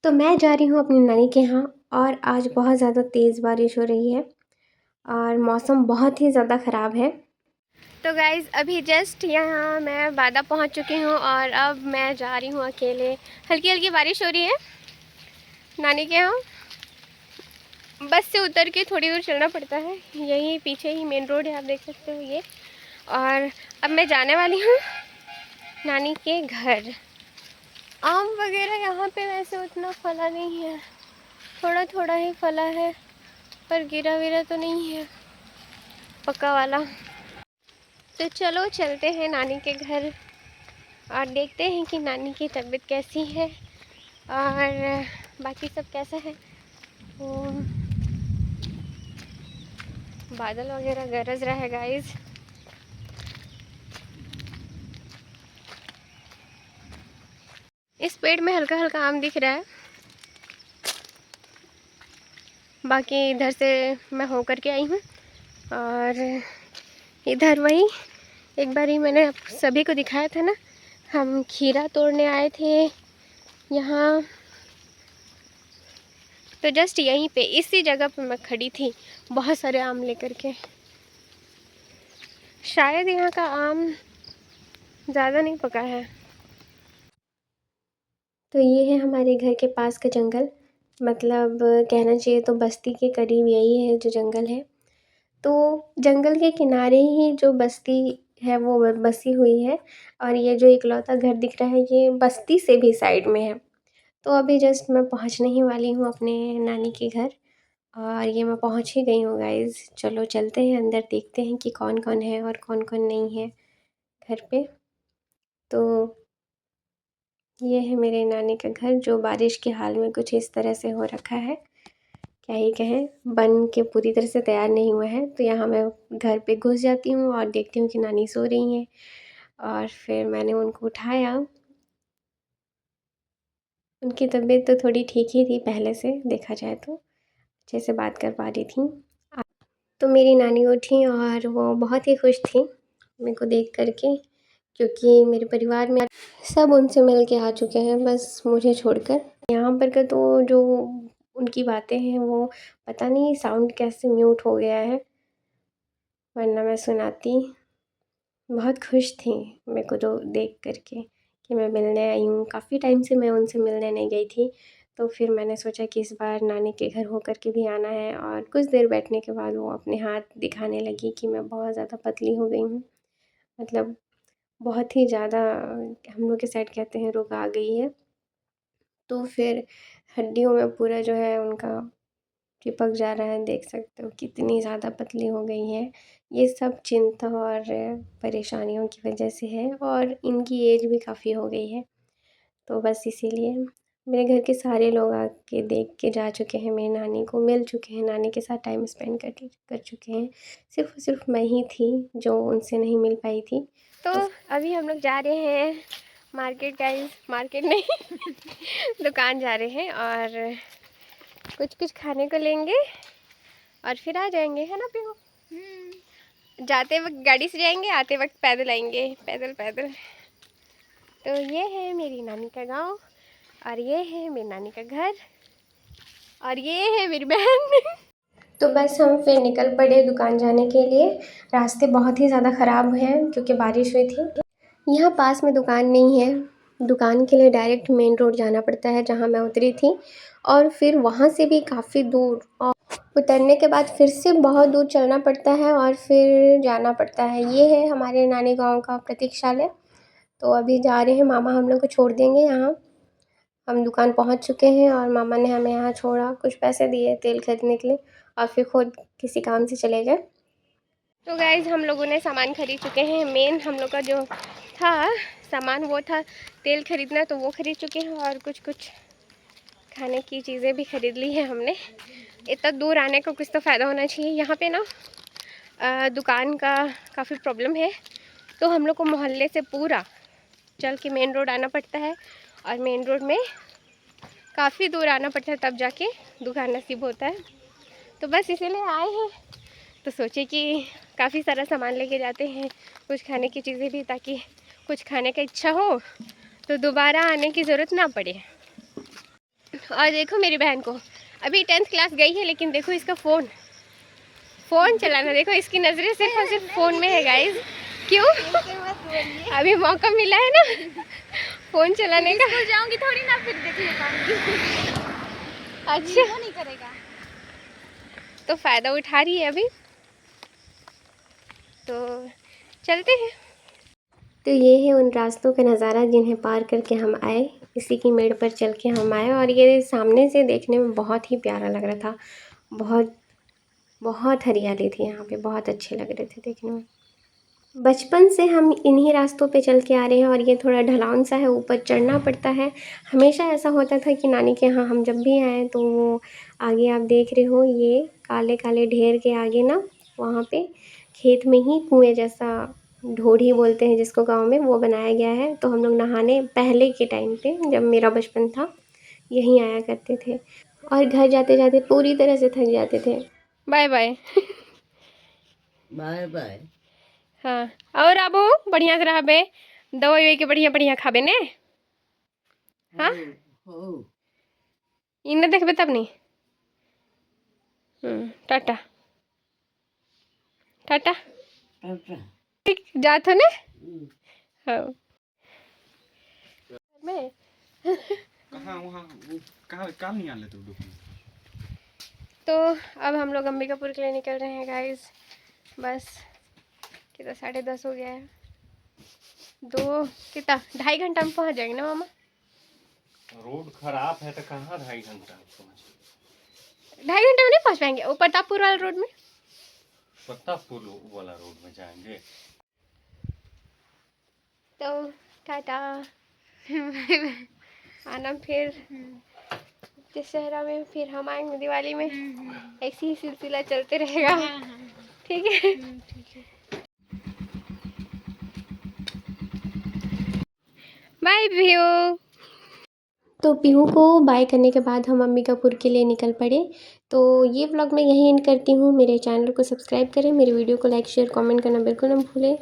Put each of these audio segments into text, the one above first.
तो मैं जा रही हूँ अपनी नानी के यहाँ और आज बहुत ज़्यादा तेज़ बारिश हो रही है और मौसम बहुत ही ज़्यादा ख़राब है। तो गाइज़ अभी जस्ट यहाँ मैं बादा पहुँच चुकी हूँ और अब मैं जा रही हूँ अकेले। हल्की हल्की बारिश हो रही है नानी के यहाँ। बस से उतर के थोड़ी दूर चलना पड़ता है, यही पीछे ही मेन रोड है, आप देख सकते हो ये। और अब मैं जाने वाली हूँ नानी के घर। आम वगैरह यहाँ पे वैसे उतना फला नहीं है, थोड़ा थोड़ा ही फला है, पर गिरा विरा तो नहीं है पक्का वाला। तो चलो चलते हैं नानी के घर और देखते हैं कि नानी की तबीयत कैसी है और बाकी सब कैसा है। बादल वगैरह गरज रहा है गाइस। इस पेड़ में हल्का हल्का आम दिख रहा है, बाकी इधर से मैं होकर के आई हूँ। और इधर वही एक बार ही मैंने आप सभी को दिखाया था ना, हम खीरा तोड़ने आए थे यहाँ। तो जस्ट यहीं पे इसी जगह पे मैं खड़ी थी बहुत सारे आम लेकर के। शायद यहाँ का आम ज़्यादा नहीं पका है। तो ये है हमारे घर के पास का जंगल, मतलब कहना चाहिए तो बस्ती के करीब यही है जो जंगल है। तो जंगल के किनारे ही जो बस्ती है वो बसी हुई है और ये जो इकलौता घर दिख रहा है ये बस्ती से भी साइड में है। तो अभी जस्ट मैं पहुंचने ही वाली हूँ अपने नानी के घर और ये मैं पहुंच ही गई हूँ गाइज़। चलो चलते हैं अंदर, देखते हैं कि कौन कौन है और कौन कौन नहीं है घर पे। तो ये है मेरे नानी का घर जो बारिश के हाल में कुछ इस तरह से हो रखा है, क्या ही कहें, बन के पूरी तरह से तैयार नहीं हुआ है। तो यहाँ मैं घर पे घुस जाती हूँ और देखती हूँ कि नानी सो रही हैं और फिर मैंने उनको उठाया। उनकी तबीयत तो थोड़ी ठीक ही थी पहले से, देखा जाए तो अच्छे से बात कर पा रही थी। तो मेरी नानी उठी और वो बहुत ही खुश थी मेरे को देख करके, क्योंकि मेरे परिवार में सब उनसे मिल के आ चुके हैं बस मुझे छोड़कर। यहाँ पर का तो जो उनकी बातें हैं वो पता नहीं साउंड कैसे म्यूट हो गया है, वरना मैं सुनाती। बहुत खुश थी मेरे को तो देख करके कि मैं मिलने आई हूँ। काफ़ी टाइम से मैं उनसे मिलने नहीं गई थी, तो फिर मैंने सोचा कि इस बार नानी के घर होकर के भी आना है। और कुछ देर बैठने के बाद वो अपने हाथ दिखाने लगी कि मैं बहुत ज़्यादा पतली हो गई हूँ, मतलब बहुत ही ज़्यादा, हम लोग के साइड कहते हैं रोग आ गई है। तो फिर हड्डियों में पूरा जो है उनका चिपक जा रहा है, देख सकते हो कितनी ज़्यादा पतली हो गई है। ये सब चिंता और परेशानियों की वजह से है और इनकी एज भी काफ़ी हो गई है। तो बस इसीलिए मेरे घर के सारे लोग आके देख के जा चुके हैं, मेरी नानी को मिल चुके हैं, नानी के साथ टाइम स्पेंड कर चुके हैं। सिर्फ सिर्फ मैं ही थी जो उनसे नहीं मिल पाई थी। तो अभी हम लोग जा रहे हैं मार्केट गाइस, मार्केट नहीं दुकान जा रहे हैं और कुछ कुछ खाने को लेंगे और फिर आ जाएंगे, है ना पीहू? जाते वक्त गाड़ी से जाएंगे, आते वक्त पैदल आएंगे, पैदल पैदल। तो ये है मेरी नानी का गांव और ये है मेरी नानी का घर और ये है मेरी बहन तो बस हम फिर निकल पड़े दुकान जाने के लिए। रास्ते बहुत ही ज़्यादा ख़राब हैं क्योंकि बारिश हुई थी। यहाँ पास में दुकान नहीं है, दुकान के लिए डायरेक्ट मेन रोड जाना पड़ता है जहाँ मैं उतरी थी, और फिर वहाँ से भी काफ़ी दूर, और उतरने के बाद फिर से बहुत दूर चलना पड़ता है और फिर जाना पड़ता है। ये है हमारे नानी गांव का प्रतीक्षालय। तो अभी जा रहे हैं, मामा हम लोग को छोड़ देंगे यहाँ। हम दुकान पहुँच चुके हैं और मामा ने हमें यहाँ छोड़ा, कुछ पैसे दिए तेल खरीदने के लिए और फिर खुद किसी काम से चले गए। तो गाइज हम लोगों ने सामान खरीद चुके हैं। मेन हम लोग का जो था सामान वो था तेल खरीदना, तो वो खरीद चुके हैं और कुछ कुछ खाने की चीज़ें भी खरीद ली है हमने। इतना दूर आने का कुछ तो फ़ायदा होना चाहिए। यहाँ पे ना दुकान का काफ़ी प्रॉब्लम है, तो हम लोग को मोहल्ले से पूरा चल के मेन रोड आना पड़ता है और मेन रोड में काफ़ी दूर आना पड़ता है, तब जाके दुकान नसीब होता है। तो बस इसीलिए आए हैं, तो सोचे कि काफ़ी सारा सामान लेके जाते हैं, कुछ खाने की चीज़ें भी, ताकि कुछ खाने का इच्छा हो तो दोबारा आने की ज़रूरत ना पड़े। और देखो मेरी बहन को, अभी 10th क्लास गई है, लेकिन देखो इसका फ़ोन चलाना, देखो इसकी नज़रें सिर्फ और सिर्फ फ़ोन में है गाइस। क्यों? अभी मौका मिला है ना फ़ोन चलाने का। स्कूल जाऊंगी थोड़ी ना फिर देख पाऊंगी। अच्छा नहीं करेगा तो फ़ायदा उठा रही है अभी, तो चलते हैं। तो ये है उन रास्तों का नज़ारा जिन्हें पार करके हम आए, इसी की मेड़ पर चल के हम आए। और ये सामने से देखने में बहुत ही प्यारा लग रहा था, बहुत बहुत हरियाली थी यहाँ पे, बहुत अच्छे लग रहे थे देखने में। बचपन से हम इन्हीं रास्तों पे चल के आ रहे हैं और ये थोड़ा ढलान सा है, ऊपर चढ़ना पड़ता है। हमेशा ऐसा होता था कि नानी के यहाँ हम जब भी आएँ तो वो आगे आप देख रहे हो, ये काले काले ढेर के आगे ना, वहाँ पे खेत में ही कुएँ जैसा, ढोढ़ी बोलते हैं जिसको गांव में, वो बनाया गया है। तो हम लोग नहाने पहले के टाइम पे, जब मेरा बचपन था, यहीं आया करते थे। और घर जाते जाते पूरी तरह से थक जाते थे। Bye bye bye bye. हाँ, और आबो बढ़िया से रह बे, दवाई वही के बढ़िया बढ़िया खाबे ने। हाँ इन्हें देखबे तब नहीं। टाटा टाटा जात हो ने। हाँ मैं कहाँ वहाँ कहाँ काम नहीं आले तुम लोग। तो अब हम लोग अंबिकापुर के लिए निकल रहे हैं गाइस। बस कितना 10:30 हो गया है, 2.5 घंटा में पहुंच जाएंगे ना मामा। रोड खराब है तो कहाँ 2.5 घंटा पहुँचे। 2.5 घंटे में नहीं पहुंच पाएंगे, वो प्रतापपुर वाला रोड में। प्रतापपुर वाला रोड में जाएंगे। तो टाटा आना फिर दशहरा में, फिर हम आएंगे दिवाली में। ऐसी ही सिलसिला चलते रहेगा। ठीक है। बाय पीहू। तो पीहू को बाय करने के बाद हम अंबिकापुर के लिए निकल पड़े। तो ये व्लॉग मैं यहीं एंड करती हूँ। मेरे चैनल को सब्सक्राइब करें, मेरे वीडियो को लाइक शेयर कमेंट करना बिल्कुल ना भूलें।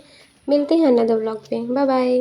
मिलते हैं अनदर व्लॉग पे। Bye bye.